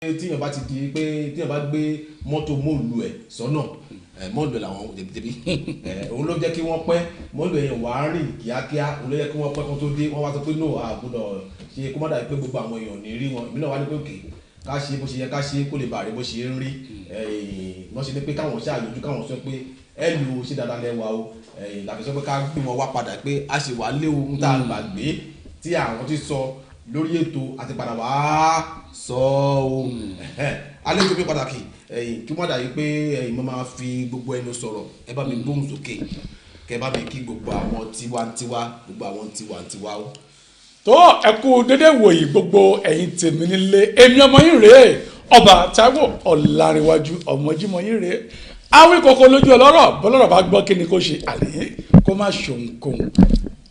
tíyàn bá ti di pé tíyàn bá gbé mọ́tò mọ́ọ̀lù ẹ̀ sọ́nà mọ́ọ̀lù ẹ̀ làwọn jẹ̀bìjẹ̀bì òun ló jẹ́ kí wọ́n pẹ́ mọ́ọ̀lù ẹ̀ wà á rìn kíákíá òun ló jẹ́ kí wọ́n pẹ́ kó tó dé wọ́n wá sọ pé no àgbọ̀dọ̀ ṣe kó má dàbí pé gbogbo àwọn èèyàn ní rí wọn ìbí náà wá ní pé òkè ká ṣe bó ṣe yẹ ká ṣe kó lè bàrí bó ṣe ń rí wọ́n ṣe ní pé káwọn ṣàyọjú káwọn sọ pé ẹ lù ú ṣe dáadáa lẹ́wà o làbí sọ pé ká gbé wọn wá padà pé a ṣe wà léwu ń tá a gbàgbé tí àwọn ti sọ lórí ètò àti padà wá sọ o alẹ́ tó fi pàtàkì kí wọ́n dàbí pé mo máa fi gbogbo ẹnu sọ̀rọ̀ ẹ bá mi gbóhùn sókè kẹ bá mi kí gbogbo àwọn tiwantiwa gbogbo àwọn tiwantiwa o. tó ẹ kú dédé wòyí gbogbo ẹ̀yin tèmi nílé èmi ọmọ yín rèé ọba Táíwò Ọlárẹ̀wájú ọmọjímọ̀ yín rèé awí kòkó lójú ọlọ́rọ̀ bọ́lọ́rọ̀ bá gbọ́ kí ni kó ṣe àlẹ́ kó má ṣòǹkóhùn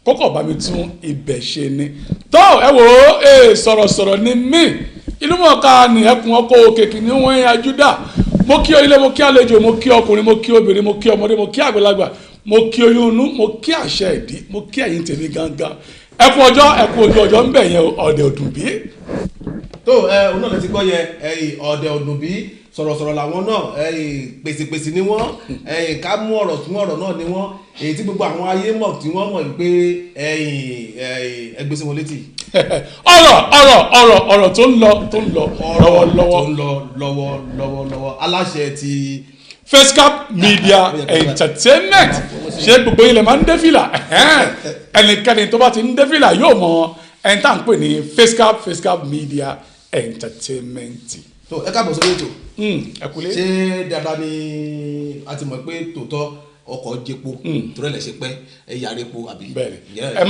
kókò bá mi tún ibẹ̀ ṣe ni tó ẹ wò ó sọ̀rọ̀sọ̀rọ̀ ni mí inú mọ̀ọ́ká ni ẹkùn ọkọ̀ òkè kìíní wọ́n ń ajúdà mo kí onílé mo kí àlejò mo kí ọkùnrin mo kí obìnrin mo kí ọmọdé mo kí àgbàlagbà mo kí oyún inú mo kí àṣẹ ìdí mo kí ẹ̀yin tèmi gangan ẹkú ọjọ́ ẹkú ojú ọjọ́ ń bẹ̀ yẹn ọ̀dẹ̀ òdùnbí. tó òun náà lè ti gbọ́ yẹn ọ̀dẹ̀ òdùnbí sọ̀rọ̀sọ̀rọ̀ làwọn náà pèsèpèsè ni wọ́n ká mú ọ̀rọ̀ tún ọ̀rọ̀ náà ni wọ́n èyí tí gbogbo àwọn ayé mọ̀ tí wọ́n mọ̀ pé ẹgbẹ́ sí wọn létí. ọ̀rọ̀ tó ń lọ lọ́wọ́lọ́wọ́ aláṣẹ ti Facecap Media Entertainment ṣé gbogbo ilẹ̀ máa ń dé fìlà ẹnikẹ́ni tó bá ti ń dé fìlà yóò mọ ẹni tá à ń pè ní Facecap Media Entertainment. tó ẹ káàbọ̀ sórí ètò ẹ kúlé. ṣé dáadáa ni a ti mọ̀ pé tòótọ́ ọkọ̀ jẹpo torí ẹ̀ lẹ̀ ṣe pẹ́ ẹ yàrá epo àbí. bẹ́ẹ̀ni ẹ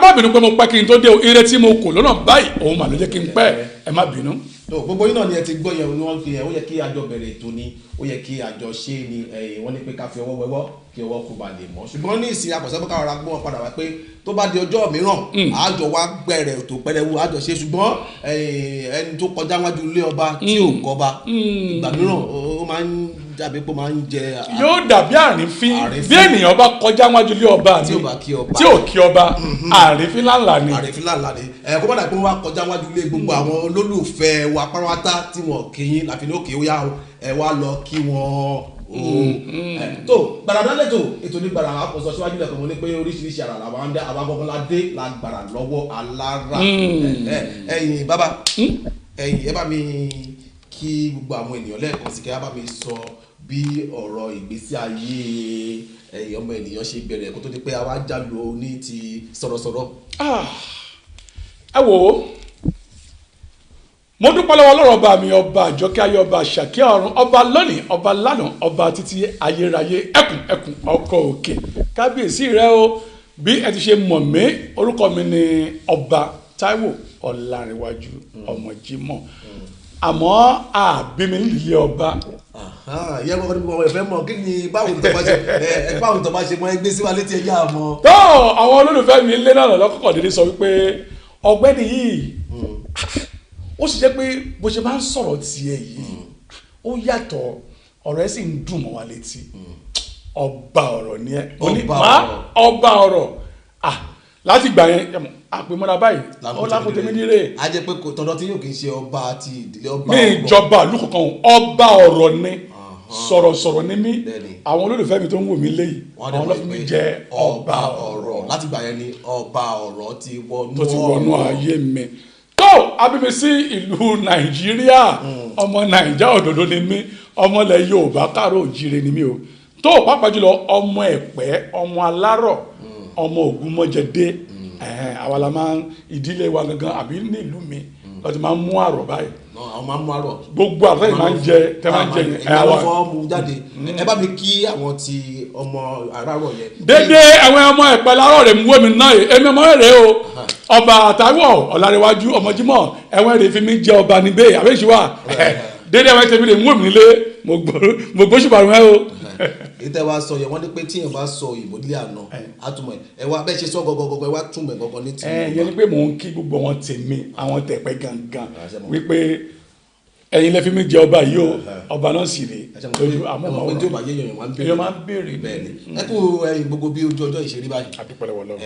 má bínú pé mo pẹ́ kí n tó dé o ire tí mo kò lọ́nà báyìí òun mà ló jẹ́ kí n pẹ́ ẹ má bínú. tó gbogbo yín náà ni ẹ ti gbọ́ yẹn ni wọ́n fi yẹn ó yẹ kí àjọ bẹ̀rẹ̀ ètò ni ó yẹ kí àjọ ṣe ni wọ́n ní pé ká fi ọwọ́ wẹwọ́ kí ọwọ́ kó ba lè mọ́ ṣùgbọ́n ní ìsìn akọ̀sẹ́fọ́ káwọn ará gbọ́ wọn padà wá pé tó bá di ọjọ́ mìíràn àjọ wa gbẹ̀rẹ̀ ètò pẹrẹwu àjọ ṣe ṣùgbọ́n ẹni tó kọjá wájú ilé ọba tí ò kọba ìgbà mìíràn ó máa ń dàbí pé ó máa ń jẹ. yóò dàbí àrífín bí ènìyàn bá kọjá wájú ilé ọba mi tí ò kí ọba àrífín láńlá ni. àrífín láńlá ni kó bá dà pé wọ́n wá kọjá wájú ilé gbogbo àwọn olólùfẹ́ wa pátá tí wọ́n kéyìn láfi ní òkè ó yá ẹ wá lọ kí wọ́n tó gbàràdá lẹ́tọ̀ ètò ní gbàrà àkọsọ síwájú lẹ́kọ̀ọ́ mo ní pé oríṣiríṣi àrà làwọn àndẹ àwọn agbọ́gbọ́ládé la gbàrà lọ́wọ́ alára ẹ̀yin bàbá ẹ̀yin ẹ bá mi kí gbogbo àwọn ènìyàn lẹ́ẹ̀kan sí kẹ́ ẹ bá mi sọ bí ọ̀rọ̀ ìgbésí ayé ẹ̀yin ọmọ ènìyàn ṣe bẹ̀rẹ̀ kó tó di pé àwa jálò ní ti sọ̀rọ̀sọ̀rọ̀. ẹ wò ó mo dúpẹ́ lọ́wọ́ ọlọ́run ọba mi ọba àjọkẹ́ ayé ọba àṣàkẹ́ ọ̀run ọba lónìí ọba lánàá ọba títí ayérayé ẹkùn ọkọ̀ òkè kábíyèsí rẹ o bí ẹ ti ṣe mọ̀ mí orúkọ mi ni ọba Táíwò Ọlárẹ̀wájú ọmọjímọ̀ àmọ́ àbímí nílé ọba. ìyẹn kọ́kọ́ ní gbogbo ẹ̀fẹ́ mọ̀ kí ni báwo ni tó bá ṣe mọ ẹgbẹ́ sí wa létí ẹjẹ́ àmọ́. tó àwọn olólùfẹ́ mi lé náà lọ́kọ̀ọ̀kan dédé sọ wípé ọ̀gbẹ́ni yìí ó sì jẹ́ pé bó ṣe máa ń sọ̀rọ̀ tiẹ̀ yìí ó yàtọ̀ ọ̀rọ̀ ẹ̀ sì ń dùn mọ́ wa létí ọba ọ̀rọ̀ ni ẹ ọba ọ̀rọ̀ láti gbà yẹn àpèmọ́ra báyìí ó lápòtẹ́ mi nílé. a jẹ́ pé kò tọ́dọ̀ tí yóò kì í ṣe ọba ti ìdílé ọba ọ̀rọ̀. mi ìjọba ìlú kankan ọba ọ̀rọ̀ ni sọ̀rọ̀sọ̀rọ̀ ni mí àwọn olólùfẹ́ mi tó ń wò mí léyìí àwọn olólùfẹ́ mi jẹ́ ọba ọ̀rọ̀. láti gbà yẹn ni ọba ọ̀rọ̀ ti wọnú ayé mi tó abíbi sí ìlú Nàìjíríà ọmọ Nàìjíríà òdòdó ni mí ọmọ ilẹ̀ Yorùbá káàró òjìrè ni mí o tó pàápàá jùlọ ọmọ Ẹ̀pẹ́ ọmọ Alárọ̀ ọmọ Ògúnmọ́jẹdé àwa la máa ń ìdílé wa gangan àbí ní ìlú mi lọ́ti máa ń mú àrọ̀ báyìí. àwọn máa ń mú àrọ̀. gbogbo àrọ̀ yìí máa ń jẹ tẹ́ máa ń jẹ yẹn. ẹ àwọn fọwọ́ mu jáde ẹ bá mi kí àwọn ti ọmọ àràrọ̀ yẹn. dédé àwọn ọmọ Ẹ̀pẹ́ lárọ̀ rẹ̀ mú omi náà èmi ọmọ rẹ̀ o ọba Táíwò Ọlárẹ̀wájú ọmọjímọ̀ ẹ̀wọ̀n rẹ̀ fi mi jẹ ọba níbẹ̀ àbẹ́síwá dédé àwọn tẹ̀mí rẹ̀ mú omi nílé mo gbóṣùpàrọ̀ mẹ́ o. ìtẹ́ wa sọ yẹn wọ́n ní pé tí yẹn bá sọ ìbò nílé àná àtúmọ̀ ẹ wá bẹ́ẹ̀ ṣe sọ gọ́gọ́gọ́ ẹ wá túmọ̀ ẹ gọ́gọ́ ní tì. yẹn ni pé mò ń kí gbogbo wọn tèmi àwọn tẹ̀pẹ́ gangan wípé ẹ̀yin lẹ fi mi jẹ ọba yìí o ọba náà sì rè lójú àmọ́ tí ó bá yé èèyàn máa ń béèrè bẹ́ẹ̀ ni ẹ kú gbogbo bí ojú ọjọ́ ìṣeré báyìí àdúpẹ́ lọ́wọ́ Ọlọ́run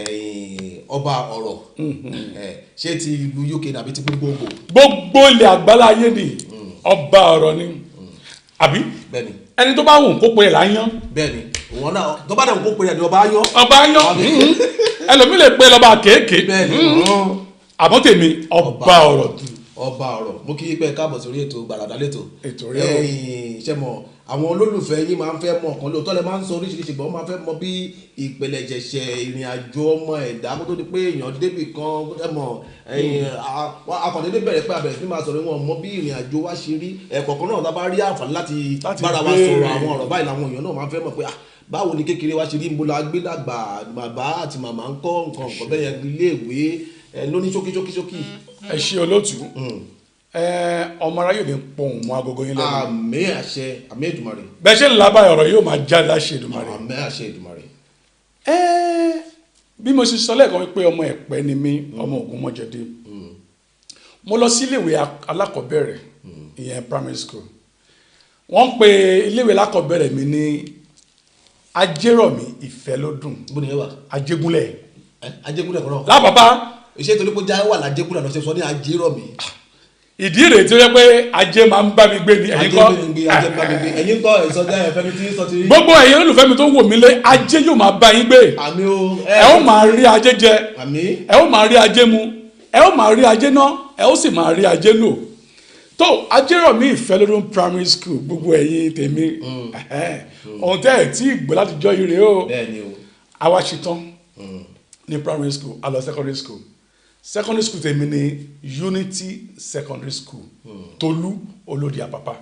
ọba ọ̀rọ̀ ṣé ti ìlú UK àbí ti gbogbo ilẹ̀ àgbálá ayé ni ọba ọ̀rọ̀ ni àbí bẹ́ẹ̀ni ẹni tó bá wù kó pe ẹ̀ láyán bẹ́ẹ̀ni òun náà tó bá dẹ̀ kó pe ẹ̀ ní ọba yán ẹlòmí lè pe lọ́ba kéèké bẹ́ẹ̀ni àmọ́ tèmi ọba ọ̀rọ̀ ọba ọ̀rọ̀ mo kí pé káàbọ̀ sórí ètò Gbàràdà lẹ́tọ̀ ètò rẹ̀ ṣe mọ̀ àwọn olólùfẹ́ yín máa ń fẹ́ mọ̀ kan lóòótọ́ lẹ máa ń sọ oríṣiríṣi gbọ́n máa fẹ́ mọ̀ bí ìpìlẹ̀ jẹ̀ṣẹ̀ ìrìn àjò ọmọ ẹ̀dá kó tó di pé èèyàn débì kan ẹ mọ̀ akọ̀dédé bẹ̀rẹ̀ pé abẹ̀rẹ̀ sí máa sọ̀rọ̀ wọn mọ̀ bí ìrìn àjò wa ṣe rí ẹ̀kọ̀ọ̀kan náà tá bá rí àǹfààní láti bára wa sọ̀rọ̀ àwọn ọ̀rọ̀ báyìí làwọn èèyàn náà máa ń fẹ́ mọ̀ pé báwo ni kékeré wa ṣe rí níbo la gbé dàgbà bàbá àti màmá ń kọ́ nǹkan bẹ́ẹ̀ yẹn iléèwé lóní ṣókí. ẹ ṣe olóòtú ọmọ aráyè ní pohùn mọ́ agogo yín lẹ́nu. àmín àṣẹ àmín Èdùmàrè. bẹ́ẹ̀ ṣe ń lábàá ọ̀rọ̀ yóò máa jáde láṣẹ Èdùmàrè. àmín àṣẹ Èdùmàrè. bí mo ṣe sọ lẹ́ẹ̀kan pé ọmọ Ẹ̀pẹ́ ni mí ọmọ Ògúnmọ́jẹdé mo lọ sí iléèwé alákọ̀ọ́bẹ̀rẹ̀ ìyẹn primary school wọ́n pe iléèwé alákọ̀ọ́bẹ̀rẹ̀ mi ní Ajérọ̀mí Ìfẹ́lódùn bó ni ẹ wà. Ajégúnlẹ̀. Ajégúnlẹ̀ kọ́ náà. lápapá. iṣẹ́ torí pé já wà lájégúnlẹ̀ lọ́sẹ̀ sọ ní Ajérọ̀mí. ìdí rèé tí ó yẹ pé ajé máa ń bá mi gbé ni ẹ̀yin kọ́ ẹ̀yin kọ́ ìsọdá ẹ̀fẹ́ mi tí ń sọ ti rí. gbogbo ẹ̀yin olólùfẹ́ mi tó ń wò mí lé ajé yóò máa bá yín gbé. àmín o. ẹ ó máa rí ajé jẹ. àmín. ẹ ó máa rí ajé mu ẹ ó máa rí ajé ná ẹ ó sì máa rí ajé lò. tó Ajérọ̀mí Ìfẹ́lódùn primary school gbogbo ẹ̀yin tèmi ohun tẹ́ ẹ̀ tí ìgbọ́ láti jọ ire o. bẹ́ẹ̀ni o. àwa ṣetán ní primary school a lọ secondary school tèmi ní Unity secondary school Tolú Olódi Àpápá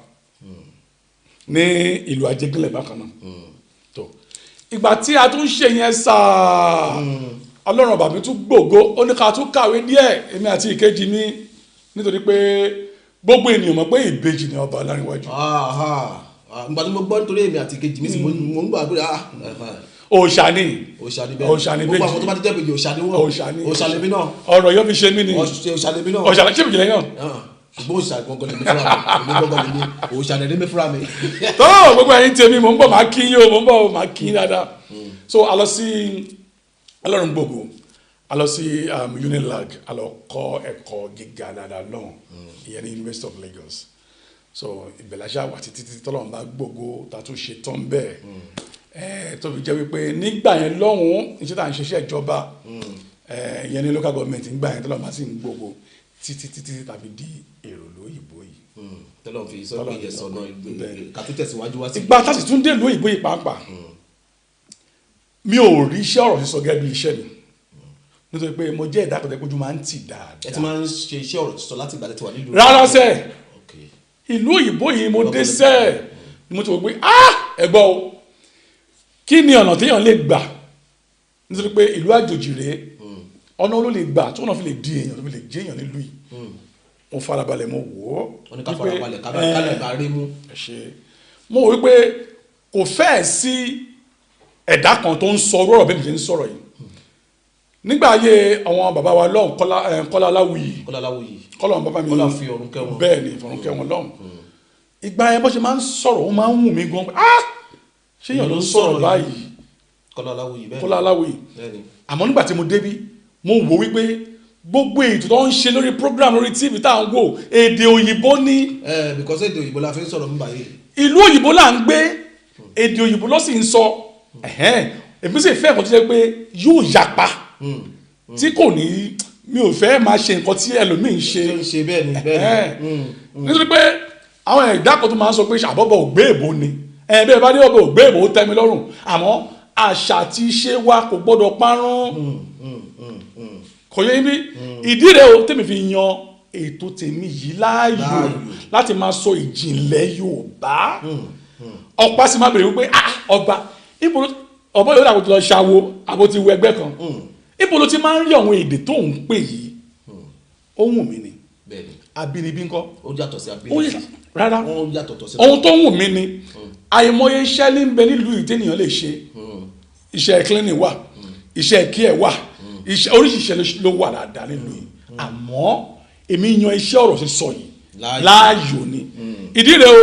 ní ìlú Ajégúnlẹ̀ bákan náà tó ìgbà tí a tún ṣe yẹn sáà Ọlọ́run ọba mi tún gbògo ó ní ká tún kàwé díẹ̀ èmi àti ìkejì mi nítorí pé gbogbo ènìyàn mọ̀ pé ìbejì ni ọba Ọlárìnwájú. nígbà tí mo gbọ́ nítorí èmi àti ìkejì mi sì mo ń gbàgbé òòṣàní bẹ́ẹ̀ gbogbo àwọn tó bá ti jẹ́ ìbejì òòṣàní wọ́n òòṣàní mi náà ọ̀rọ̀ yóò fi ṣe mí ni òòṣàní mi náà òòṣàní ṣé ìbìjìlẹ̀ náà. ṣùgbọ́n òòṣàní gbọ́ngàn lèmi fúnra mi gbọ́ngàn lèmi òòṣàní lèmi fúnra mi. tó gbogbo ẹ̀yin tèmi mò ń bọ̀ máa kí yín o mò ń bọ̀ máa kí yín dáadáa so a lọ sí Ọlọ́run gbogbo a lọ sí Unilag a lọ kọ́ ẹ̀kọ́ gíga dáadáa lọ́hùn ìyẹn ní University of Lagos so ìbẹ̀láṣà wà títí tọ́lọ́run bá gbogbo tá a tún ṣe tán bẹ́ẹ̀ tó fi jẹ́ wípé nígbà yẹn lọ́hùn iṣẹ́ tá à ń ṣiṣẹ́ ìjọba ìyẹn ní local government nígbà yẹn tọ́lọ́run bá sì ń gbogbo títí tàbí di èrò lóyìnbó yìí. tọ́lọ́run fi sọ pé ìyẹ̀sọ̀ náà kàtó tẹ̀síwájú wá sí. ìgbà tá a sì tún dé lóyìnbó yìí pàápàá mi ò rí iṣẹ́ ọ̀rọ̀ sísọ gẹ́gẹ́ bí iṣẹ́ mi nítorí pé mo jẹ́ ìdákọ̀tẹ́ pójú máa ń tì dáadáa. ẹ ti máa ń ṣe iṣẹ́ ọ̀rọ̀ sísọ láti ìgbà tí wà nílùú. rárá sẹ́ ìlú òyìnbó yìí mo dé sẹ́ mo ti wò pé ẹ̀gbọ́n o kí ni ọ̀nà téèyàn lè gbà nítorí pé ìlú àjòjì rèé ọ̀nà ló lè gbà tí wọ́n fi lè di èèyàn tó fi lè jẹ́ èèyàn nílùú yìí mo farabalẹ̀ mo wò ó. wọ́n ní ká farabalẹ̀ kálẹ̀ bá rí mú. mo wò wípé kò fẹ́ẹ̀ sí ẹ̀dá kan tó ń sọ ọ̀rọ̀ bẹ́ẹ̀ mi ṣe ń sọ̀rọ̀ yìí nígbà ayé àwọn bàbá wa lọ́hùn Kọ́lá Aláwuyì kọ́lọ̀ bàbá mi fi ọ̀run kẹ́ wọn bẹ́ẹ̀ ni ìfọ̀run kẹ́ wọn lọ́hùn ìgbà yẹn bó ṣe máa ń sọ̀rọ̀ ó máa ń wù mí gan ṣé èèyàn ló ń sọ̀rọ̀ báyìí Kọ́lá Aláwuyì àmọ́ nígbà tí mo débí mo wò wípé gbogbo ètò tó ń ṣe lórí program lórí TV tá à ń wò èdè òyìnbó ní. because èdè òyìnbó la fi ń sọ̀rọ̀ nígbà yìí. ìlú òyìnbó là ń gbé èdè òyìnbó ló sì ń sọ èmi sì fẹ́ ẹ̀kọ́ tó jẹ́ pé yóò yapa tí kò ní mi ò fẹ́ máa ṣe nǹkan tí ẹlòmíì ń ṣe. ṣe bẹ́ẹ̀ ni bẹ́ẹ̀ ni. nítorí pé àwọn ẹ̀dá kan tó máa ń sọ pé àbọ̀bọ̀ ògbé èbó ni bẹ́ẹ̀ bá dé ọ̀bọ̀ ògbé èbó ó tẹ́ mi lọ́rùn àmọ́ àṣà àti ìṣe wa kò gbọ́dọ̀ parun kò yẹ bí ìdí rẹ̀ o tèmi fi yan ètò tèmi yìí láàyò láti máa sọ ìjìnlẹ̀ Yorùbá ọ̀pá sì máa bèrè wípé ọba ibo ọba yóò dàgbò tó lọ ṣàwo àbò ti wọ ẹgbẹ́ kan ibo ló ti máa ń rí àwọn èdè tó ń pè yìí ohun mi ni abínibí ńkọ́ ó yàtọ̀ sí abínibí rárá ó yàtọ̀ sí ohun tó ń wù mí ni àìmọye iṣẹ́ ní bẹ nílùú ìtẹ́nìyàn lè ṣe iṣẹ́ cleaning wà iṣẹ́ kíẹ̀ wà oríṣiríṣi ló wà dáadáa nílùú yìí àmọ́ èmi yan iṣẹ́ ọ̀rọ̀ sísọ yìí láàyò ni ìdí rẹ̀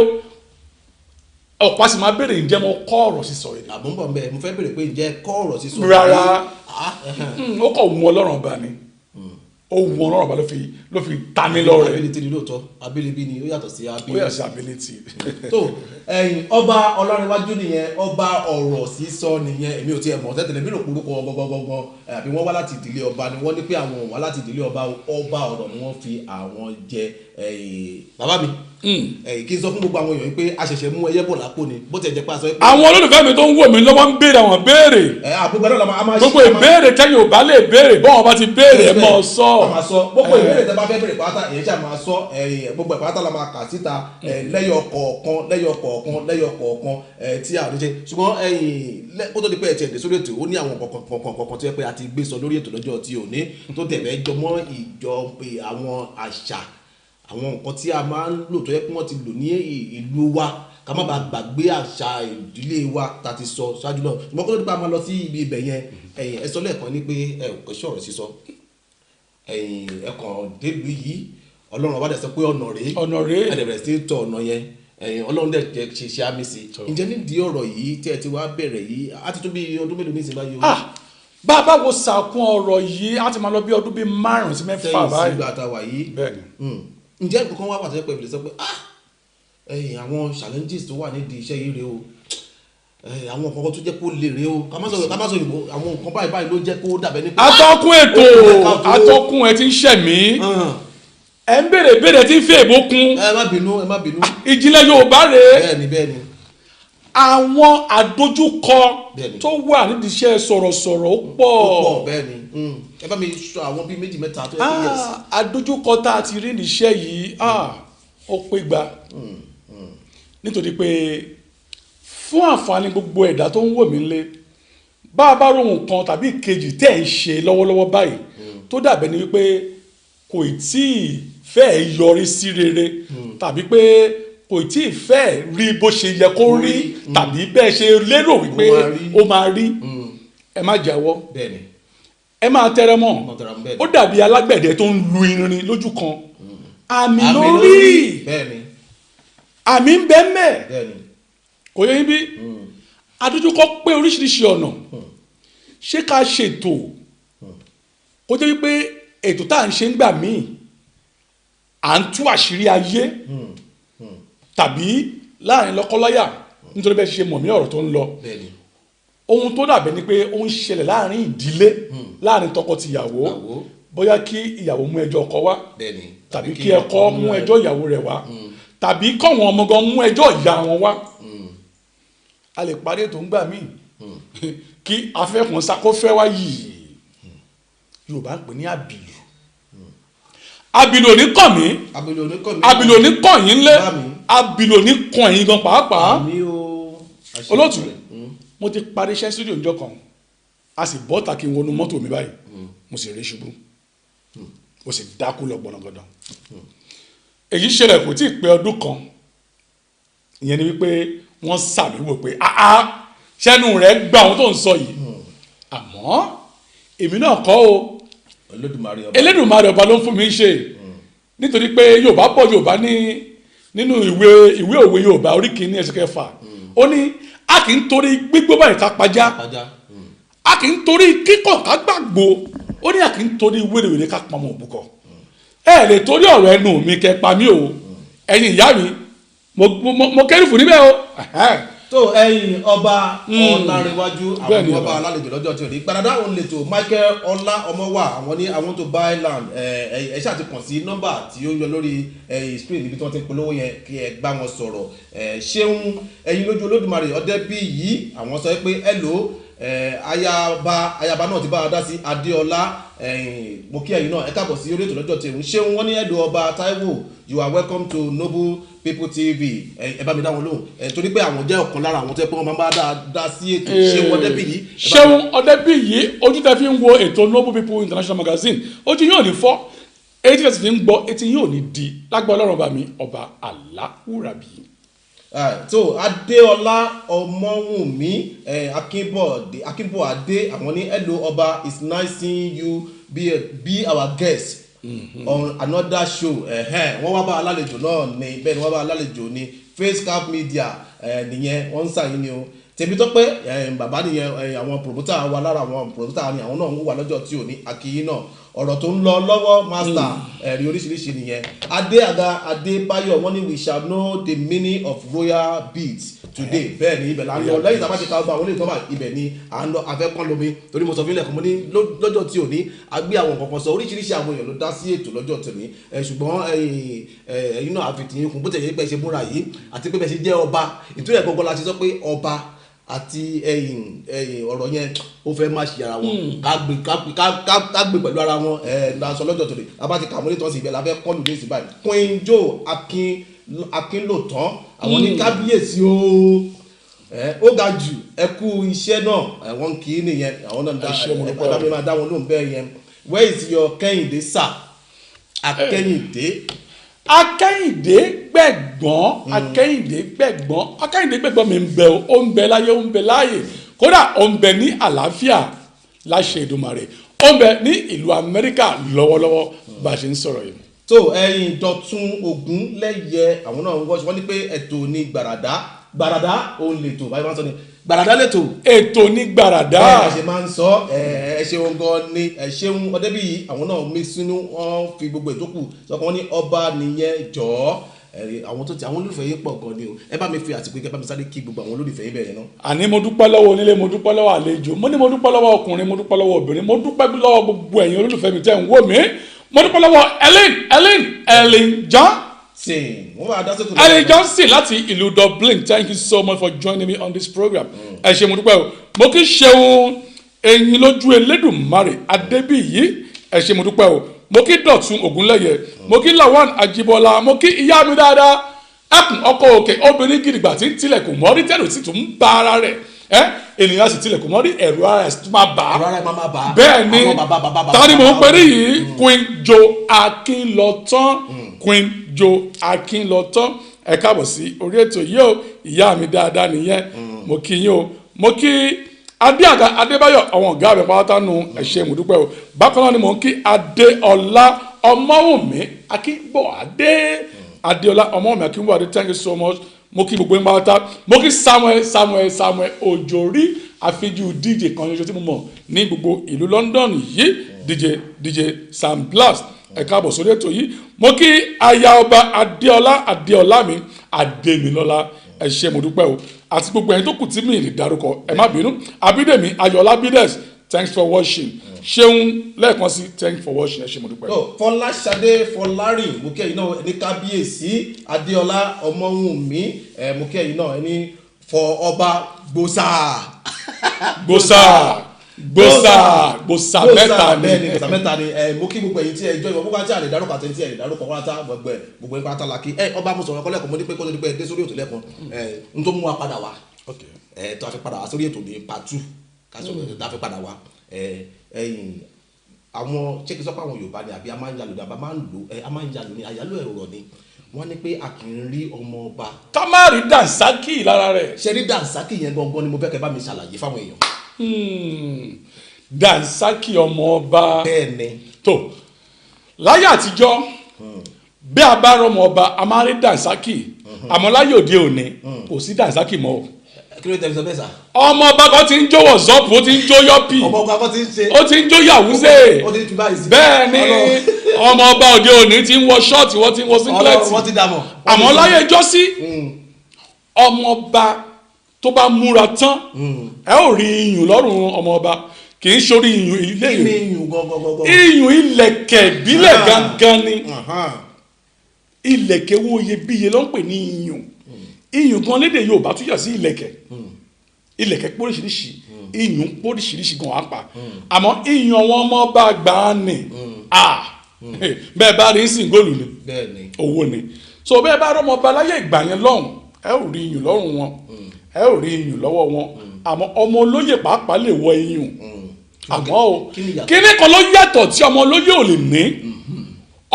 o ọ̀pá sì máa béèrè ǹjẹ́ mo kọ́ ọ̀rọ̀ sísọ yìí. àbúrò mbẹ mo fẹ́ béèrè pé ǹjẹ́ kọ́ ọ̀rọ̀ sísọ. rárá ó kọ̀ wù Ọlọ́run ọba ni ó wù Ọlọ́run ọba ló fi ta mí lọ́rẹ. ability ni lóòótọ́ ability ni ó yàtọ̀ sí ability. ó yàtọ̀ sí ability. tó ọba Ọlárẹ̀wájú nìyẹn ọba ọ̀rọ̀ sísọ nìyẹn èmi ò tiẹ̀ mọ̀ tẹ́tẹ̀lẹ̀ bí lòpọ̀ orúkọ gbọ̀ngbọ̀ngbọ̀n àbí wọ́n wá láti ìdílé ọba ni wọ́n ní pé àwọn wá láti ìdílé ọba ọ̀rọ̀ ni wọ́n fi àwọn jẹ bàbá mi kí n sọ fún gbogbo àwọn èèyàn pé a ṣẹ̀ṣẹ̀ mú ẹyẹ bọ̀ lápò ni bó ti jẹ́ pé a sọ pé. àwọn olólùfẹ́ mi tó ń wò mí lọ́wọ́ ń béèrè àwọn béèrè. gbogbo ìbéèrè tẹ́yìn ò bá lè béèrè bọ́n ọba ti béèrè ẹ̀ mọ́ sọ. gbogbo ìbéèrè tẹ́ bá fẹ́ béèrè pátá èyí ṣáà máa sọ gbogbo ìpátá la máa kà síta lẹ́yọ kọ̀ọ̀kan tí a lè ṣe ṣùgbọ́n ó tó di pé ẹ̀ tiẹ̀ dé sórí ètò ó ní àwọn kọ̀ọ̀kan tó yẹ pé a ti gbé sọ lórí ètò lọ́jọ́ tí ò ní tó tẹ̀lé jọmọ́ àwọn àṣà àwọn nǹkan tí a máa ń lò tó yẹ kí wọ́n ti lò ní ìlú wa ká má bàa gbàgbé àṣà ìdílé wa tá a ti sọ ṣáájú náà ṣùgbọ́n kó tó di pé a máa lọ sí ibi ibẹ̀ yẹn ẹ sọ lẹ́ẹ̀kan ní pé ẹ ò kẹ́sọ̀ ọ̀rọ̀ sísọ ẹ̀kan débi yìí Ọlọ́run ọba dẹ̀ sọ pé ọ̀nà rèé ẹ̀dẹ̀bẹ̀rẹ̀ sí tọ̀ ọ̀nà yẹn Ọlọ́run dẹ̀ jẹ́ ṣe àmì sí ǹjẹ́ nídìí ọ̀rọ̀ yìí tí ẹ ti wá bẹ̀rẹ̀ yìí á ti tó bí ọdún mélòó ní ìsìn báyìí. bá a bá wo sàkún ọ̀rọ̀ yìí á ti máa lọ bí ọdún bíi 5 sí 6 báyìí. Ǹjẹ́ nǹkan wá pàtó pé ìbílẹ̀ sọ pé àwọn challenges tó wà nídìí iṣẹ́ yìí rèé o àwọn nǹkan tó jẹ́ kó lè rèé o ká má sọ ìbò àwọn nǹkan báyìí ló jẹ́ kó dàbẹ́ ní. atọ́kùn ẹ ti ń ṣẹ̀ mí ẹ ń béèrè tí ń fẹ́ èbó kún. ẹ má bínú. ìjìnlẹ̀ Yorùbá rèé. bẹ́ẹ̀ni. àwọn àdójúkọ tó wà nídìí iṣẹ́ sọ̀rọ̀sọ̀rọ̀ ó pọ̀. bẹ́ẹ̀ni ẹ bá mi sọ àwọn bíi 2-3 tó yẹ kí yẹ sí. àdójúkọ tá a ti rí níṣẹ́ yìí ó pé gba nítorí pé fún àǹfààní gbogbo ẹ̀dá tó ń wò mí lé bá a bá rohùn kan tàbí ìkejì tẹ́ ń ṣe lọ́wọ́lọ́wọ́ báyìí tó dàbẹ̀ ni wípé kò tí ì fẹ́ yọrí sí rere tàbí pé kò tí ì fẹ́ rí bó ṣe yẹ kó rí tàbí bẹ́ẹ̀ ṣe lérò wípé ó máa rí ẹ má jáwọ́ ẹ máa tẹrẹ mọ́ ó dàbí alágbẹ̀dẹ tó ń lu irin lójú kan àmì lórí àmì ń bẹ́ẹ̀ mẹ́ẹ̀ kò yẹ yín bí adójúkọ pé oríṣiríṣi ọ̀nà ṣé ká ṣètò kó jẹ́ wípé ètò tá à ń ṣe ń gbà míì à ń tú àṣírí ayé tàbí láàrin lọ́kọ́láyà nítorí bẹ́ẹ̀ ṣe mọ̀ mí ọ̀rọ̀ tó ń lọ ohun tó dàbẹ̀ ni pé ó ń ṣẹlẹ̀ láàrin ìdílé láàrin tọkọ-tìyàwó bóyá kí ìyàwó mú ẹjọ́ ọkọ wá tàbí kí ọkọ mú ẹjọ́ ìyàwó rẹ̀ wá tàbí kọ́wọn ọmọ gan mú ẹjọ́ ìyá wọn wá a lè parí ètò ń gbà míì kí afẹ́kùn sakófẹ́ wá yìí Yorùbá ń pè ní àbìlù àbìlù ò ní kàn mí àbìlù ò ní kàn yín lé àbìlù ò ní kàn yín gan pàápàá olóòtú mo ti parí iṣẹ́ studio níjọ́ kan a sì bọ́ tàkì wọnú mọ́tò mi báyìí mo sì rí ṣubú mo sì dákú lọ gbọ̀nàgbọ̀nà èyí ṣẹlẹ̀ kò tí ì pé ọdún kan ìyẹn ni wípé wọ́n ṣàlùwò pé ṣẹ́nu rẹ̀ gba àwọn tó ń sọ yìí àmọ́ èmi náà kọ́ o Elédùmarè ọba ló ń fún mi ṣe nítorí pé Yorùbá bọ̀ Yorùbá nínú ìwé òwe Yorùbá orí kìíní ẹsẹ̀ 6 ó ní a kì í torí gbígbó báyìí ká pajá a kì í torí kíkọ̀ ká gbàgbó ó ní a kì í torí wèrèwèrè ká pamọ́ òbúkọ ẹ lè torí ọ̀rọ̀ ẹnu mi kẹ́ pa mí o ẹ̀yin ìyá mi mo kẹ́rù fún níbẹ̀ o. tó ẹ̀yin ọba Ọlárẹ̀wájú àwọn ọba alálejò lọ́jọ́ tí ò ní gbàdádá òun lè tó Michael Ọlá Ọmọwà àwọn ní I want to buy land ẹ ṣáà ti kàn sí nọ́mbà tí ó yọ lórí screen níbi tí wọ́n ti ń polówó yẹn kí ẹ gbá wọn sọ̀rọ̀ ṣéun ẹ̀yin lójú Olódùmarè ọdẹ́bí yìí àwọn sọ pé hello ayaba náà ti bá a dá sí Adéọlá mo kí ẹ̀yin náà ẹ káàbọ̀ sí orí ètò lọ́jọ́ tí òun ṣéun wọ́n ní ẹ̀dùn ọba Táíwò you are welcome to Noble People TV ẹ bá mi dá wọn lóhùn torí pé àwọn jẹ́ ọ̀kan lára àwọn tó yẹ pé wọ́n máa ń bá dá sí ètò ṣéun ọdẹ́bíyì. ṣéun ọdẹ́bíyì ojú tẹ fi ń wo ètò Noble People International Magazine ojú yóò ní fọ́ etí tẹ sì fi ń gbọ́ etí yóò ní di lágbára Ọlọ́run bá mi ọba Aláwùrábí. So Adéọlá Ọmọwùnmí Akínbọ̀adé àwọn ní hello ọba it's nice seeing you be our guest on another show wọ́n wá bá alálejò náà ni bẹ́ẹ̀ ni wọ́n bá alálejò ní Facecap Media nìyẹn wọ́n ń sàyìn ni o Tèmítọ́pẹ́ bàbá nìyẹn àwọn promoter wa lára àwọn promoter ni àwọn náà ń wà lọ́jọ́ tí ò ní Akiyin náà ọ̀rọ̀ tó ń lọ lọ́wọ́ master ẹ̀rí oríṣiríṣi nìyẹn Adébáyọ̀ wọ́n ní we shall know the meaning of royal beads today bẹ́ẹ̀ ni ibẹ̀ là ń lọ lẹ́yìn tá a bá ti ka ọgbà àwọn olè tó bá ibẹ̀ ni à ń lọ afẹ́kọ́ lomi torí mo sọ fún ilẹ̀ kan mo ní lọ́jọ́ tí ò ní agbé àwọn kankan sọ oríṣiríṣi àwọn èèyàn ló dá sí ètò lọ́jọ́ tòní ṣùgbọ́n ẹ̀yin náà àfitìyín kún bó tẹ̀yẹ pẹ́ ṣe múra yìí àti pé bẹ́ẹ̀ ṣe jẹ́ ọba ìtúrẹ̀ gbogbo la ṣe sọ pé ọba àti ọ̀rọ̀ yẹn ó fẹ́ má ṣe ara wọn ká gbé pẹ̀lú ara wọn lásọ lọ́jọ́ tòní abá ti kàmúlé tán sí ibẹ̀ la fẹ́ kọ́lù dé sí báyìí Queen Joe Akínlòtán àwọn ní kábíyèsí ó ga jù ẹ kú iṣẹ́ náà wọ́n kì í nìyẹn àwọn náà máa dá wọn lóhùn bẹ́ẹ̀ yẹn where is your Kẹ́hìndé sir Akẹ́yìndé gbẹ̀gbọ́n mi ń bẹ ó ń bẹ láyé ó ń bẹ láàyè kódà ó ń bẹ ní àlàáfíà láṣẹ Èdùmàrè ó ń bẹ ní ìlú Amẹ́ríkà lọ́wọ́lọ́wọ́ bá a ṣe ń sọ̀rọ̀ yìí. tó Dọ̀tun Ògúnlẹ́yẹ àwọn náà wọ́n ní pé ètò ní gbàràdá òun lè tó báyìí wọ́n sọ ní gbàràdá lẹ́tò. ètò ní gbàràdá. bẹ́ẹ̀ ṣe máa ń sọ ẹ ṣeun gan ni ẹ ṣeun Ọdẹ́bíyì àwọn náà mí sínú wọn fi gbogbo ìtókù sọ pé wọ́n ní ọba nìyẹn jọ̀ọ́ àwọn tó ti àwọn olólùfẹ́ yín pọ̀ gan ni o ẹ bá mi fi àtìpé kẹ bá mi sáré kí gbogbo àwọn olólùfẹ́ yín bẹ̀rẹ̀ náà. àní mo dúpẹ́ lọ́wọ́ onílé mo dúpẹ́ lọ́wọ́ àlejò mo ní mo dúpẹ́ lọ́wọ́ ọkùnrin mo dúpẹ́ lọ́wọ́ obìnrin mo dúpẹ́ lọ́wọ́ gbogbo ẹ̀yin olólùfẹ́ mi tẹ́ ń wò mí mo dúpẹ́ lọ́wọ́ Ellen Johnson láti ìlú Dublin thank you so much for joining me on this program ẹ ṣé mo dúpẹ́ o mo kí Ṣeun ẹ̀yin lójú Elédùmarè Adébíyì ẹ ṣé mo dúpẹ́ o mo kí Dọ̀tun Ògúnlẹ́yẹ mo kí Lawan Ajíbọ́lá mo kí ìyá mi dáadáa ẹkùn ọkọ òkè obìnrin gidigba tí ń tilẹ̀kùn mọ́rí tẹ́lẹ̀ sì tún ń bá ara rẹ̀ ènìyàn sì tilẹ̀kùn mọ́rí ẹ̀rù ara rẹ̀ tún máa bá bẹ́ẹ̀ ni tani mò ń pè ní yìí Queen Joe Akínlọ́tán Queen Joe Akínlọ́tán ẹ káàbọ̀ sí orí ètò yìí o ìyá mi dáadáa nìyẹn mo kí yín o mo kí Adébáyọ̀ àwọn ọ̀gá mi pátá nù ẹ ṣé mo dúpẹ́ o bákan náà ni mò ń kí Adéọlá Ọmọwùmí Akínbọ̀adé Adéọlá Ọmọwùmí Akínbọ̀adé thank you so much mo kí gbogbo yín pátá mo kí Samuel Òjòrí àfijù DJ kan ṣoṣo tí mo mọ̀ ní gbogbo ìlú London yìí DJ Sam Blast ẹ káàbọ̀ sórí ètò yìí mo kí aya ọba Adéọlá mi Adémilọ́lá ẹ ṣé mo dúpẹ́ o àti gbogbo ẹ̀yin tó kù tí mi lè dárúkọ ẹ má bínú Abídèmí Ayọ̀lá Bides thanks for watching Ṣeun lẹ́ẹ̀kan sí thanks for watching ẹ ṣé mo dúpẹ́. Fọláṣadé Fọlárìn mo kí ẹ̀yin náà ní kábíyèsí Adéọlá Ọmọwùmí mo kí ẹ̀yin náà ní fọ ọba gbòsà mẹ́ta ni mo kí gbogbo ẹ̀yin tí ẹ jọ ìwọ gbogbo àti àlè dárúkọ àti ẹni tí ẹ lè dárúkọ wọn ata gbogbo ẹ̀yin pátá la kí ọba mo sọ̀rọ̀ kọ́lẹ́kọ̀ọ́ mo ní pé kó tó di pé dé sórí ètò lẹ́kọ̀ọ́ n tó mú wa padà wá tó a fi padà wá sórí ètò ní part 2 kásọ̀ tó a fi padà wá àwọn ṣé kí n sọ pé àwọn Yorùbá ni àbí a máa ń yàlò ní àbá máa ń lò a máa ń yàlò ní àyálò ẹ̀rọ ni wọ́n ní pé a kì í rí ọmọ ọba. ká má rí dànsákì lára rẹ̀. ṣe rí dànsákì yẹn gangan ni mo fẹ́ kẹ́ bá mi ṣàlàyé fáwọn èèyàn. dànsákì ọmọ ọba. bẹ́ẹ̀ni. tó láyé àtijọ́ bí a bá rọmọ ọba a máa rí dànsákì àmọ́ láyé òde òní kò sí dànsákì mọ́ o. kí ló tẹ̀ fi sọ bẹ́ẹ̀ sà. ọmọ ọba kan ti ń jó wọ̀sọ́ọ̀pù ó ti ń jó yọ́pì. ọmọ ọba kan ti ń ṣe. ó ti ń jó yàwúzẹ́. ó ti ń tún báyìí sí. bẹ́ẹ̀ ni ọmọ ọba òde òní ti ń wọ ṣọ́ọ̀tì wọ́n ti ń wọ síngilẹ́tì. wọ́n ti dàmọ̀. àmọ́ láyé jọ́sí ọmọ ọba tó bá múra tán ẹ ó rí iyùn lọ́rùn ọmọ ọba kì í ṣorí iyùn ilé iyùn ilẹ̀kẹ̀ ìbílẹ̀ gangan ni ilẹ̀kẹ̀ wo iyebíye ló ń pè ní iyùn gan lédè Yorùbá tún yà sí ilẹ̀kẹ̀ póríṣiríṣi iyùn póríṣiríṣi gan apá àmọ́ iyùn àwọn ọmọ ọba gbà ní bẹ́ẹ̀ bá rí sìngólù ni owó ni so bẹ́ẹ̀ bá rọmọ ọba láyé ìgbà yẹn lọ́hùn ẹ ò rí iyùn lọ́rùn wọn ẹ ò rí iyùn lọ́wọ́ wọn àmọ́ ọmọ olóyè pàápàá lè wọ iyùn àmọ́ o kíní kan ló yàtọ̀ tí ọmọ olóyè ò lè ní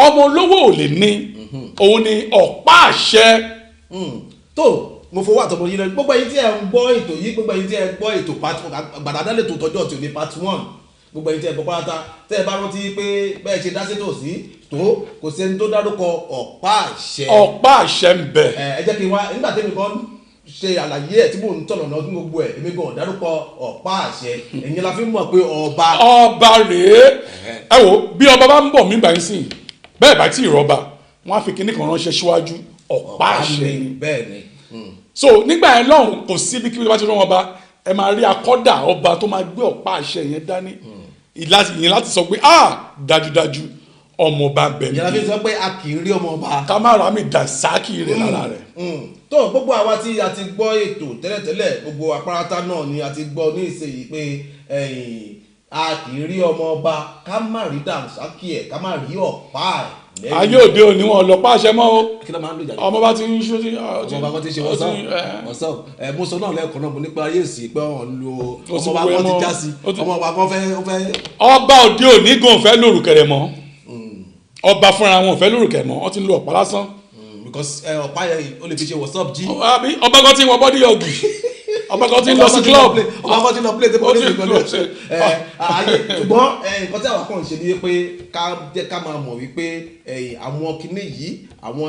ọmọ olówó ò lè ní òun ni ọ̀pá àṣẹ. tó mo fowó àtọmọ yìí lọ gbogbo ẹ̀yin tí ẹ ń gbọ́ ètò yìí gbogbo ẹ̀yin tí ẹ gbọ́ ètò Gbàdàdà lè tó tọjọ́ tí ò ní part 1 gbogbo ẹ̀yin tí ẹ gbọ́ pátá tẹ́ ẹ bá rántí pé bẹ́ẹ̀ ṣe dá sétò sí tó kò sẹ́ni tó dárúkọ ọ̀pá àṣẹ. ọ̀pá àṣẹ ń bẹ. ẹ jẹ́ kí n wá nígbà tí mi kàn ṣe àlàyé ẹ̀ tí mò ń tọ̀nà náà fún gbogbo ẹ̀ èmi gan dárúkọ ọ̀pá àṣẹ ẹ̀yin la fi mọ̀ pé ọba rèé ẹ wo bí ọba bá ń bọ̀ mí báyìí sìn bẹ́ẹ̀ bá tí ì rọ́bà wọ́n á fi kinní kan ránṣẹ́ síwájú ọ̀pá àṣẹ ni. bẹ́ẹ̀ ni. so nígbà yẹn lọ́hùn kò sí bí kíbi tó bá ti rán ọba ẹ máa rí akọ́dà ọba tó máa gbé ọ̀pá àṣẹ yẹn dání ìyẹn láti sọ pé dájúdájú ọmọ ọba bẹ̀ mí. ìyẹn la fi sọ pé a kì í rí ọmọ ọba. ká má ra mi dà sáàkì rẹ̀ lára rẹ̀. tó gbogbo àwa tí a ti gbọ́ ètò tẹ́lẹ̀tẹ́lẹ̀ gbogbo apárátá náà ni a ti gbọ́ ní ìsinyìí pé a kì í rí ọmọ ọba ká má rí dànsákì ẹ̀ ká má rí ọ̀pá ẹ̀. ayé òde òní wọn lọ pàṣẹ mọ́ o kí ló máa ń lò jáde. ọmọ bá ti ń ṣó tí. ọmọ bá ti ṣe wọ́sán mo sọ náà lẹ́ẹ̀kan náà mo nípa ayé ìsìn pé wọ́n lo ọmọ bá wọ́n ti já sí ọmọ bá wọ́n fẹ́. ọba òde òní gan fẹ́ lórúkẹrẹ mọ́ ọba fúnra wọn fẹ́ lórúkẹ mọ́ wọ́n ti ń lo ọ̀pá lásán. because ọ̀pá yẹn o lè fi ṣe whatsapp jí. ọba kan ti wọ bọ́dí ọ̀gì ọba kan ti lọ sí club ọba kan ti lọ play table tennis pẹ̀lú ayé ṣùgbọ́n nǹkan tí àwọn kan ń ṣe ni pé ká máa mọ̀ wípé àwọn kinní yìí àwọn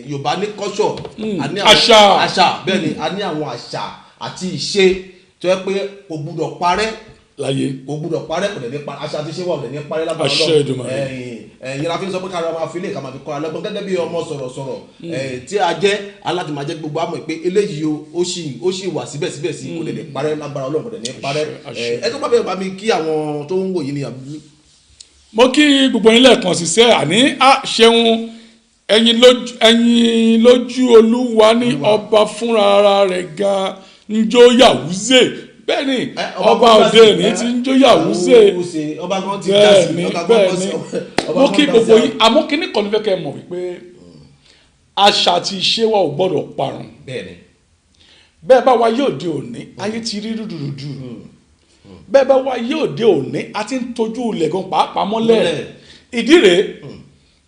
Yorùbá ní culture àṣà bẹ́ẹ̀ ni a ní àwọn àṣà àti ìṣe tó yẹ pé kò gbúdọ̀ parẹ́ láyé kò gbúdọ̀ parẹ́ kò lè ní parẹ́ aṣọ àti ṣéwà ò lè ní parẹ́ lágbára lọ́wọ́ ẹ̀yìn la fi ń sọ pé kára máa fi lè ká máa fi kọ́ ara lọ́gbọ́n gẹ́gẹ́ bí ọmọ sọ̀rọ̀ tí a jẹ́ alátìmájẹ́ gbogbo àmọ̀ pé eléyìí ó sì wà síbẹ̀síbẹ̀ sí kò lè ní parẹ́ lágbára Ọlọ́run kò lè ní parẹ́ ẹ tó bá bẹ̀rẹ̀ bá mi kí àwọn tó ń wò yìí ni àbí. mo kí gbogbo yín lẹ́ẹ̀kan ṣiṣẹ́ àní ṣeun ẹ̀yin lójú Olúwa ní ọba fúnra rẹ̀ gan ń jó yàwúzè bẹ́ẹ̀ni ọba òde òní ti ń jó yàwúzè bẹ́ẹ̀ni mo kí gbogbo yín àmọ́ kíní kan ní fẹ́ kẹ́ mọ̀ wípé àṣà àti ìṣe wa ò gbọ́dọ̀ parun bẹ́ẹ̀ bá wa yóò dé òní ayé ti rí rúdurùdu bẹ́ẹ̀ bá wa yóò dé òní a ti ń tọ́jú ilẹ̀ gan pàápàá mọ́lẹ̀ ìdí rèé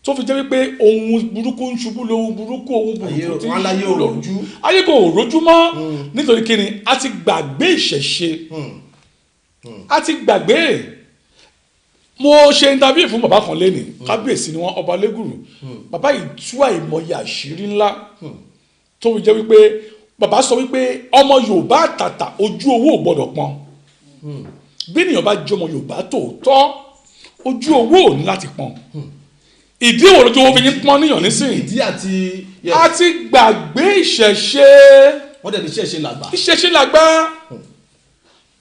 tó fi jẹ́ wípé ohun burúkú ń ṣubú lóhun burúkú ohun burúkú tí ń ṣubú lójú ayé kò rójú mọ́ nítorí kíni a ti gbàgbé ìṣẹ̀ṣe a ti gbàgbé mo ṣe interview fún bàbá kan lẹ́nìí kábíyèsí ni wọ́n ọba lẹ́gùrù bàbá yìí tú àìmọye àṣírí ńlá tó fi jẹ́ wípé bàbá sọ wípé ọmọ Yorùbá àtàtà ojú owó ò gbọ́dọ̀ pọ́n bí ènìyàn bá jẹ́ ọmọ Yorùbá tòótọ́ ojú owó ò ní láti pọ́n ìdí wo lójú owó fi ń pọ́n níyàn nísìnyí ìdí àti. a ti gbàgbé ìṣẹ̀ṣe. wọ́n dẹ̀ ní ìṣẹ̀ṣe làgbà. ìṣẹ̀ṣe làgbà.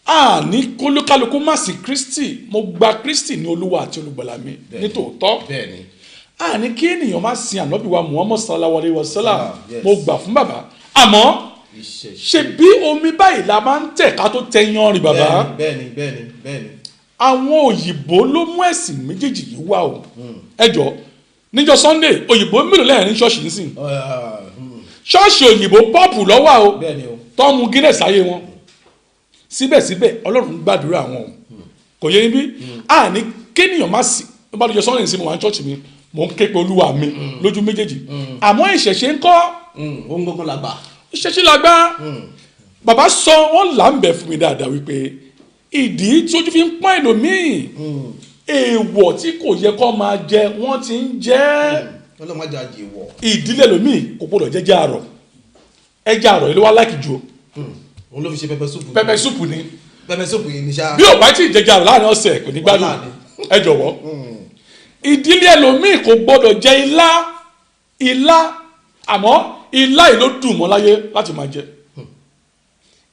a ní kólúkálukú má sí Kristi mo gba Kristi ní Olúwa àti Olùgbàlà mi ní tòótọ́. bẹ́ẹ̀ni. a ní kí ènìyàn má sin ànábì wa Muhammad sallallahu alayhi wa sallam mo gbà fún bàbá àmọ́ ṣe bí omi báyìí la máa ń tẹ̀ ká tó tẹ yanrìn bàbá. bẹ́ẹ̀ni. àwọn òyìnbó ló mú ẹ̀sìn méjèèjì yìí wá o ẹjọ́ níjọ́ Sunday òyìnbó mélòó lẹ́yìn ṣọ́ọ̀ṣì nísìn ṣọ́ọ̀ṣì òyìnbó pọ́ọ̀pù lọ́wọ́ o tó mu Guinness ayé wọn síbẹ̀síbẹ̀ Ọlọ́run gbàdúrà wọn kò yẹ bí a ní kéèyàn má sí bá níjọ́ Sunday sí mo wà ní ṣọ́ọ̀ṣì mi mo ń ké pe Olúwa mi lójú méjèèjì àmọ́ ìṣẹ̀ṣe ń kọ́ ohun gbogbo làgbà ìṣẹ̀ṣe làgbà bàbá sọ wọn là ń bẹ̀ fún mi dáadáa wípé ìdí tí ojú fi ń pọ́n ẹlòmíì èèwọ̀ tí kò yẹ kó máa jẹ wọ́n ti ń jẹ́. ọlọ́mọ ajá jẹ wọ̀. ìdílé lòmíì kò gbọdọ̀ jẹ́ ẹja àrọ̀ ẹja àrọ̀ ìlú wa láìkì jù. òun ló fi ṣe pẹpẹ súpù. pẹpẹ súpù ni. pẹpẹ súpù yìí ni ṣá. bí o bá ti jẹja àrọ̀ láàrin ọ̀sẹ̀ kò ní gbádùn ẹ jọ̀wọ́. ìdílé lòmíì kò gbọdọ̀ jẹ ilá àmọ́ ilá yìí ló dùn mọ́ láyé láti máa jẹ.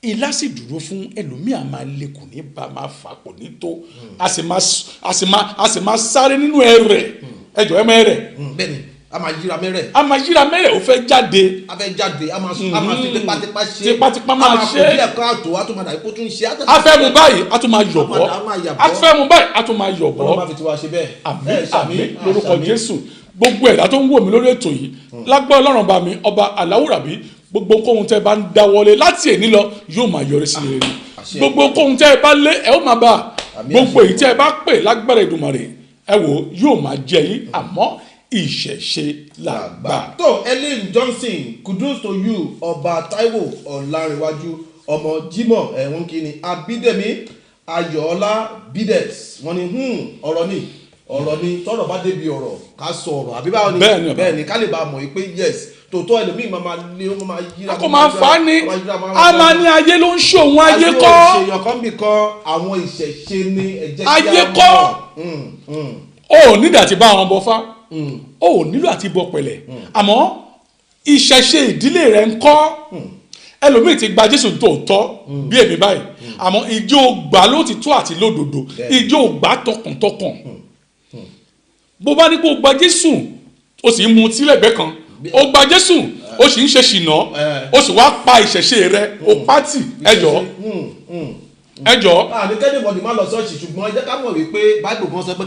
ilá sì dúró fún ẹlòmíà máa lè kò ní bá máa fà kò ní tó a sì máa sáré nínú ẹrẹ̀ ẹjọ ẹmọ ẹrẹ̀. bẹ́ẹ̀ni a máa yíra mẹ́rẹ̀. a máa yíra mẹ́rẹ̀ ó fẹ́ jáde. a fẹ́ jáde a máa fi tipátipá ṣe. tipátipá máa ṣe. a máa fi ẹ̀kọ́ àtò a tún máa dàbí kó tún ṣe. a fẹ́ mu báyìí a tún máa yọ̀bọ̀ a fẹ́ mu báyìí a tún máa yọ̀bọ̀. ọlọ́run máa fi tiwa ṣe bẹ́ẹ̀. àmín lórúkọ Jésù gbogbo ẹ̀dá tó ń wò mí lórí ètò yìí lágbára Ọlọ́run bá mi ọba aláwùrábí gbogbo kóhun tẹ́ bá ń dáwọ́lé láti èní lọ yóò máa yọrí sí rere gbogbo kóhun tẹ́ bá lé ẹ ó máa bá gbogbo èyí tẹ́ bá pè lágbára Èdùmàrè ẹ wò yóò máa jẹ yín àmọ́ ìṣẹ̀ṣe làgbà. tó Ellen Johnson kudos to you ọba Táíwò Ọlárẹ̀wájú ọmọ Jímọ̀ ẹ̀wọ̀n kìíní Abídẹ̀mí Ayọ̀ọ́lá Bides wọ́n ní ọ̀rọ̀ ni ọ̀rọ̀ ni tọ́rọ̀ bá débi ọ̀rọ̀ ká sọ ọ̀rọ̀ àbí báwo ni bẹ́ẹ̀ ni ká lè bá mọ̀ pé yes tòótọ́ ẹlòmíì máa lé ó máa yíra. a kò máa fà á ní a máa ní ayé ló ń ṣòwò ayé kọ́. ṣèyàn kan bì kan àwọn ìṣẹ̀ṣe ni ẹ̀jẹ̀ kí á mọ̀. ayé kọ́ o ò nílò àti bá àwọn bọ fá o ò nílò àti bọ pẹ̀lẹ́ àmọ́ ìṣẹ̀ṣe ìdílé rẹ̀ ń kọ́ ẹlòmíì ti gba Jésù tòótọ́ bí èmi báyìí àmọ́ ìjọ gbà ló ti tó àti lódodo ìjọ gbà tọkàntọkàn bó bá ní kó gba Jésù o sì ń mu tílẹ̀gbẹ́ kan o gba Jésù o sì ń ṣe ṣìnà o sì wá pa ìṣẹ̀ṣe rẹ o pátì ẹjọ́. àníkẹ́ni mọ̀dé má lọ sọ́ọ̀ṣì ṣùgbọ́n ẹ jẹ́ ká mọ̀ wípé báìbù kan sọ pé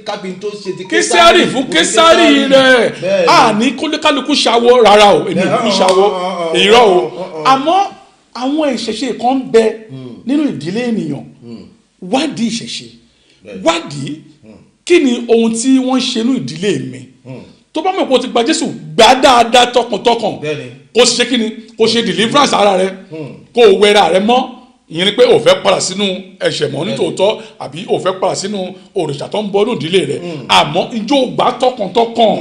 káfí tó ṣe ti késárì fún késárì rẹ̀ àní kálukú ṣàwọ̀ rárá o èmi kú ṣàwọ̀ irọ́ o àmọ́ àwọn ìṣẹ̀ṣe kan bẹ nínú ìdílé ènìyàn wádìí ìṣẹ̀ṣe wádìí kí ni ohun tí wọ́n ṣe nínú ìdílé mi tó bá mọ̀ pé o ti gba Jésù gbà dáadáa tọkàntọkàn kó ṣe kí ni kó ṣe deliverance ara rẹ kó o wẹra rẹ mọ́ ìyẹn ni pé o fẹ́ padà sínú ẹ̀ṣẹ̀ mọ́ nítòótọ́ àbí o fẹ́ padà sínú òrìṣà tó ń bọ ní ìdílé rẹ àmọ́ ìjọ gbà tọkàntọkàn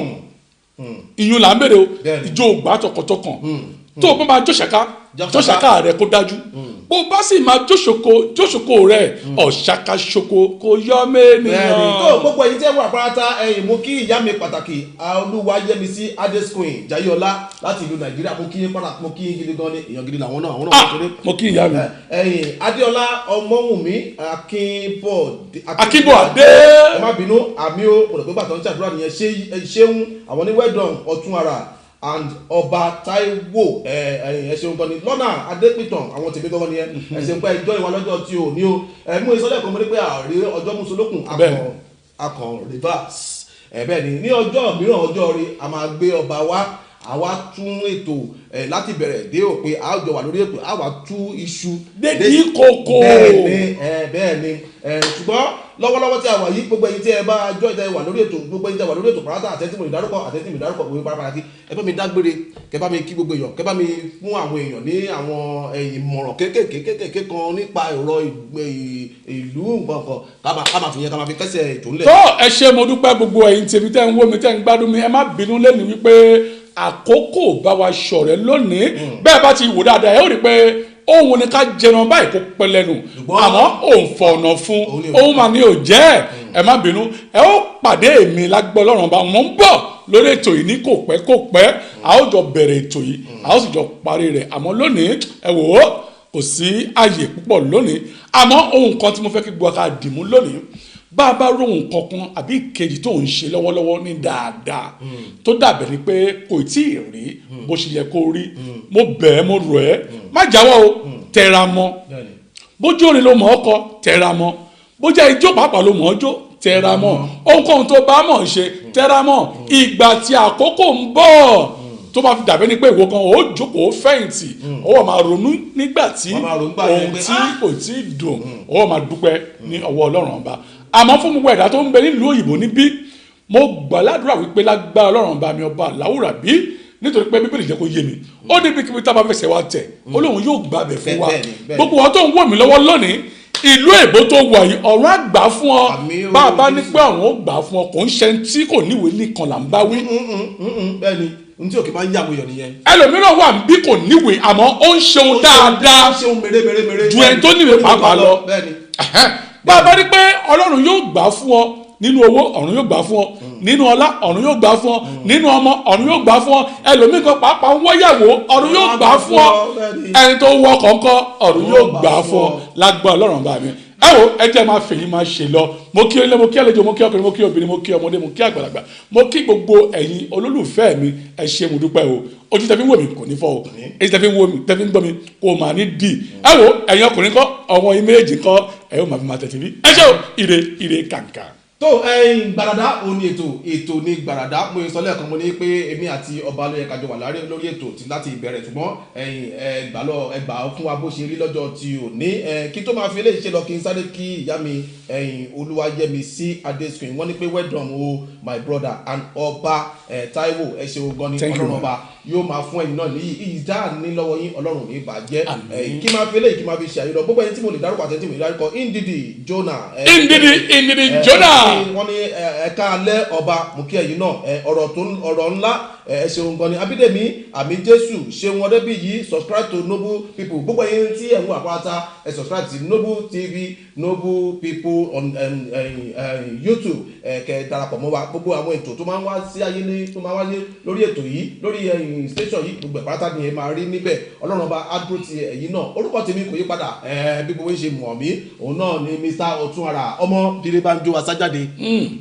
ìyún là ń bèrè o ìjọ gbà tọkàntọkàn tó o bá máa jóṣàká rẹ kó dájú bó o bá sì máa jóṣòkò rẹ ọ̀ṣàká ṣoko kò yọ mẹ́nìyàn. tó gbogbo ẹ̀yin tí ẹ wà pátá ẹ̀yin mo kí ìyá mi pàtàkì Olúwayẹmisí Adescoin Jayọlá láti ìlú Nàìjíríà mo kí yín pàtàkì mo kí yín gidi gan ni èèyàn gidi làwọn náà wọ́n kéré. mo kí ìyá mi. ẹ̀yin Adéọlá Ọmọwùnmí Akínbọ̀dé ẹ má bínú àmì o mo rò pé bàtà ń ṣàdúrà nìyẹn ṣéun àwọn ní well done ọ̀tún ara and ọba Táíwò ẹ̀ṣẹ̀un gan ni lọ́nà Adépìtàn àwọn tèmi gan ni ẹ̀ṣẹ̀un pé ẹjọ́ ìwà lọ́jọ́ tí ò ní o mú ìsọlẹ̀ kan mo ní pé àrí ọjọ́ mùsùlùkùn akàn reverse bẹ́ẹ̀ ni ní ọjọ́ mìíràn ọjọ́ rí a máa gbé ọba wá àwa tún ètò láti bẹ̀rẹ̀ dé òpin a jọ wà lórí ètò àwa tú iṣu dédìí kòkó bẹ́ẹ̀ ni ṣùgbọ́n lọ́wọ́lọ́wọ́ tí a wà yìí gbogbo ẹ̀yin tí ẹ bá jọ ìtẹ́ wà lórí ètò gbogbo ẹ̀yin tí ẹ wà lórí ètò pàrọ̀tà àtẹ́tìmọ̀ ìdárúkọ gbogbo parapara kí ẹ bá mi dágbére kẹ bá mi kí gbogbo èèyàn kẹ bá mi fún àwọn èèyàn ní àwọn ìmọ̀ràn kéékèèké kan nípa ẹ̀rọ ìlú nǹkan ká máa fi yẹn ká máa fi kẹ́sẹ̀ ètò ńlẹ̀. tó ẹ ṣé mo dúpẹ́ gbogbo ẹ̀yin tèmi tẹ́ ń wò mí tẹ́ ń gbádùn mi ẹ má bínú lẹ́nu wípé àkókò bá wa ṣọ̀rẹ́ lónìí bẹ́ẹ̀ bá ti wò dáadáa ẹ ó rí pé òun ni ká jẹran báyìí kó pẹ́ lẹ́nu àmọ́ òun fọ̀nà fún òun mà ní ò jẹ́ ẹ má bínú ẹ ó pàdé èmi lágbọ́ Ọlọ́run bá wọn ń bọ̀ lórí ètò yìí ní kò pẹ́ a ó jọ bẹ̀rẹ̀ ètò yìí a ó sì jọ parí rẹ̀ àmọ́ lónìí ẹ wò ó kò sí àyè púpọ̀ lónìí àmọ́ ohun kan tí mo fẹ́ kí gbọ́ ká dìmú lónìí bá a bá rohun kankan àbí ìkejì tó ń ṣe lọ́wọ́lọ́wọ́ ní dáadáa tó dàbẹ̀ ni pé kò tí ì rí bó ṣe yẹ kó rí mo bẹ̀ ẹ́ mo rọ̀ ẹ́ má jáwọ́ o tẹra mọ́ bójú orin ló mọ̀ ọ́ kọ tẹra mọ́ bójú ijó pàápàá ló mọ̀ ọ́ jó tẹra mọ́ ohunkóhun tó bá mọ̀ ṣe tẹra mọ́ ìgbà tí àkókò ń bọ̀ tó bá fi dàbẹ́ ni pé ìwọ kan ó jókòó fẹ̀yìntì ó máa ronú nígbà tí ohun tí kò tí ì dùn ó máa dúpẹ́ ní ọwọ́ Ọlọ́run ọba àmọ́ fún gbogbo ẹ̀dá tó ń bẹ nílùú òyìnbó níbí mo gbàládùra wípé lágbára Ọlọ́run ọba mi ọba Aláwùrà bí nítorí pé Bíbélì jẹ́ kó yé mi ó níbi kíbi tá a bá fẹsẹ̀ wá tẹ̀ Ọlọ́run yóò gbà bẹ̀ fún wa gbogbo wọn tó ń wò mí lọ́wọ́ lónìí ìlú èbó tó wà yìí ọ̀run àgbà fún ọ bá a bá ní pé ọ̀run ó gbà fún ọ kò ń ṣe tí kò níwèé nìkan là ń bá wí. bẹ́ẹ̀ni n tí òkè máa ń yàgò yàn nìyẹn. ẹlòmíràn wà bí kò níwèé àmọ́ ó ń ṣeun dáadáa ju ẹni tó níwèé pàápàá lọ. bá a bá ní pé Ọlọ́run yóò gbà fún ọ nínú owó ọ̀run yóò gbà fún ọ nínú ọlá ọ̀run yóò gbà fún ọ nínú ọmọ ọ̀run yóò gbà fún ọ ẹlòmíì kan pàápàá wọ́yàwó ọ̀run yóò gbà fún ọ ẹni tó wọ kọ̀ọ̀kan ọ̀run yóò gbà fún ọ lágbára Ọlọ́run bá mi. ẹ wo ẹ jẹ́ máa fèyí máa ṣe lọ mo kí ilé mo kí àlejò mo kí ọkùnrin mo kí obìnrin mo kí ọmọdé mo kí àgbàlagbà mo kí gbogbo ẹ̀yin olólùfẹ́ mi ẹ ṣé mo dúpẹ́ o ojú tẹ́ fi ń wò mí kò ní fọ́ o èyí tẹ́ fi ń wò mí tẹ́ fi ń gbọ́ mi kò máa ní dì ẹ wo ẹ̀yin ọkùnrin kọ́ ọmọ méjì kọ́ ẹ yóò máa fi máa tẹ̀sí bí ẹ ṣé o ire kàǹkà. tó Gbàràdá òun ni ètò ní Gbàràdá mo sọ lẹ́ẹ̀kan mo ní pé èmi àti ọba ló yẹ ká jọ wà lórí ètò láti ìbẹ̀rẹ̀ ṣùgbọ́n ẹgbà fún wa bó ṣe rí lọ́jọ́ tí ò ní kí tó máa fi eléyìí ṣe lọ kí n sáré kí ìyá mi Olúwayẹmisí Adescoin wọ́n ní pé well done o my brother and ọba Táíwò ẹ ṣeun gan ni ọlọ́run ọba yóò máa fún ẹ̀yin náà níyì ìjà ní lọ́wọ́ yín ọlọ́run ní ìbàjẹ́ kí máa fi eléyìí kí máa fi ṣe àyẹ̀dọ̀ gbogbo ẹni tí mo lè dárúkọ àti ẹni tí mo lè dárúkọ Ndidi Jonah wọ́n ní ẹ̀ka alẹ́ ọba mú kí ẹ̀yin náà ọ̀rọ̀ ńlá ẹ ṣeun gan ni Abídèmí àmì Jésù ṣeun ọdẹ́bí yìí subscribe to Noble People gbogbo ẹ̀yin tí ẹ̀ ń wà pátá ẹ subscribe to Noble TV Noble People on YouTube kẹ́ darapọ̀ mọ́ wa gbogbo àwọn ètò tó máa ń wá sí ayé ní tó máa ń wáyé lórí ètò yìí lórí station yìí gbogbo pátá ni ẹ máa rí níbẹ̀ ọlọ́run ọba adúró ti ẹ̀yin náà orúkọ tèmi kò yí padà bí gbogbo ń ṣe mọ̀ mí òun náà ni Mr. Ọ̀túnara ọmọ Dìrẹ́bánjọ asájáde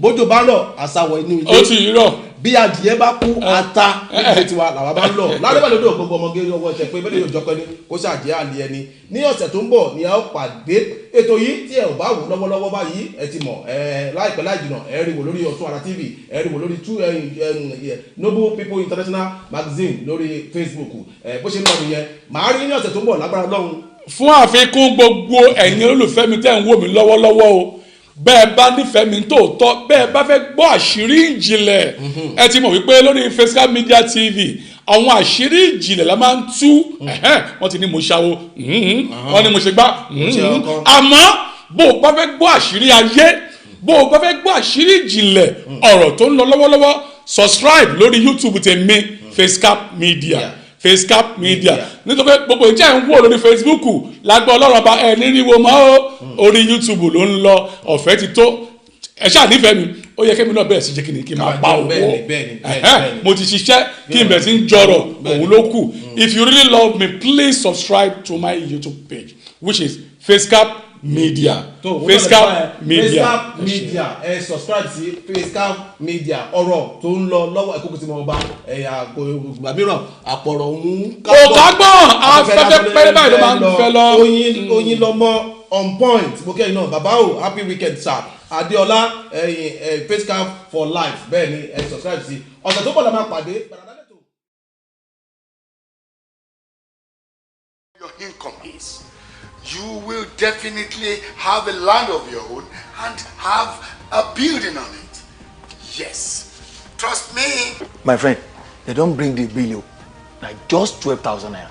bójú bá rọ̀ àsáwọ̀ inú ilé ó ti rọ̀ bí adìyẹ bá kú ata níbi tiwa làwa bá ń lọ lárẹ́bà lódò gbogbo ọmọge ọwọ́ ẹ̀ṣẹ̀ pé bẹ́ẹ̀ yóò jọpẹ́ ní kó ṣàjẹ́ àlè ẹni ní ọ̀sẹ̀ tó ń bọ̀ ni a ó pàdé ètò yìí tí ẹ ò bá wù lọ́wọ́lọ́wọ́ báyìí ẹ ti mọ̀ láìpẹ́ láì jìnà ẹ rí wò lórí Ọ̀túnara TV ẹ rí wò lórí Noble People International Magazine lórí Facebook bó ṣe ń lọ nìyẹn màá rí ní ọ̀sẹ̀ tó ń bọ̀ lágbára Ọlọ́run. fún àfikún gbogbo ẹ̀yin olólùfẹ́ mi tẹ́ ń wò mí lọ́wọ́lọ́wọ́ o bẹ́ẹ̀ bá nífẹ̀ẹ́ mi tòótọ́ bẹ́ẹ̀ bá fẹ́ gbọ́ àṣírí ìjìnlẹ̀ ẹ ti mọ̀ wípé lórí Facecap Media TV àwọn àṣírí ìjìnlẹ̀ la máa ń tú wọ́n ti ní mo ṣàwo wọ́n ní mo ṣe gbá àmọ́ bó o bá fẹ́ gbọ́ àṣírí ayé bó o bá fẹ́ gbọ́ àṣírí ìjìnlẹ̀ ọ̀rọ̀ tó ń lọ lọ́wọ́lọ́wọ́ subscribe lórí YouTube tèmi Facecap Media. Facecap Media nítorí gbogbo ìjẹ́ ń wò lórí Facebook lágbó ọlọ́run ọba ẹ̀ níríwo mọ́ ó orí YouTube ló ń lọ ọ̀fẹ́ ti tó ẹ ṣáà nífẹ̀ẹ́ mi ó yẹ kémi náà bẹ̀rẹ̀ sí jẹ́ kí n máa pa owó mo ti ṣiṣẹ́ kí n bẹ̀rẹ̀ sí ń jọrọ̀ òun ló kù if you really love me please subscribe to my YouTube page which is Facecap Media. Facecap Media ẹ subscribe sí Facecap Media ọ̀rọ̀ tó ń lọ lọ́wọ́ ẹ̀kọ́ tí mo bá ìgbà mìíràn àpọ̀rọ̀ òun kò kágbọ́n afẹ́fẹ́ pẹ́rẹ́ báyìí ló máa ń fẹ́ lọ. oyin lọmọ on point mo kẹ́yìn náà bàbá o happy weekend sir Adéọlá Facecap for life bẹ́ẹ̀ ni ẹ subscribe sí ọ̀sẹ̀ tó bọ̀ la máa pàdé. Your income is. You will definitely have a land of your own and have a building on it. Yes. Trust me. My friend, they don't bring the bill, like just 12,000 naira.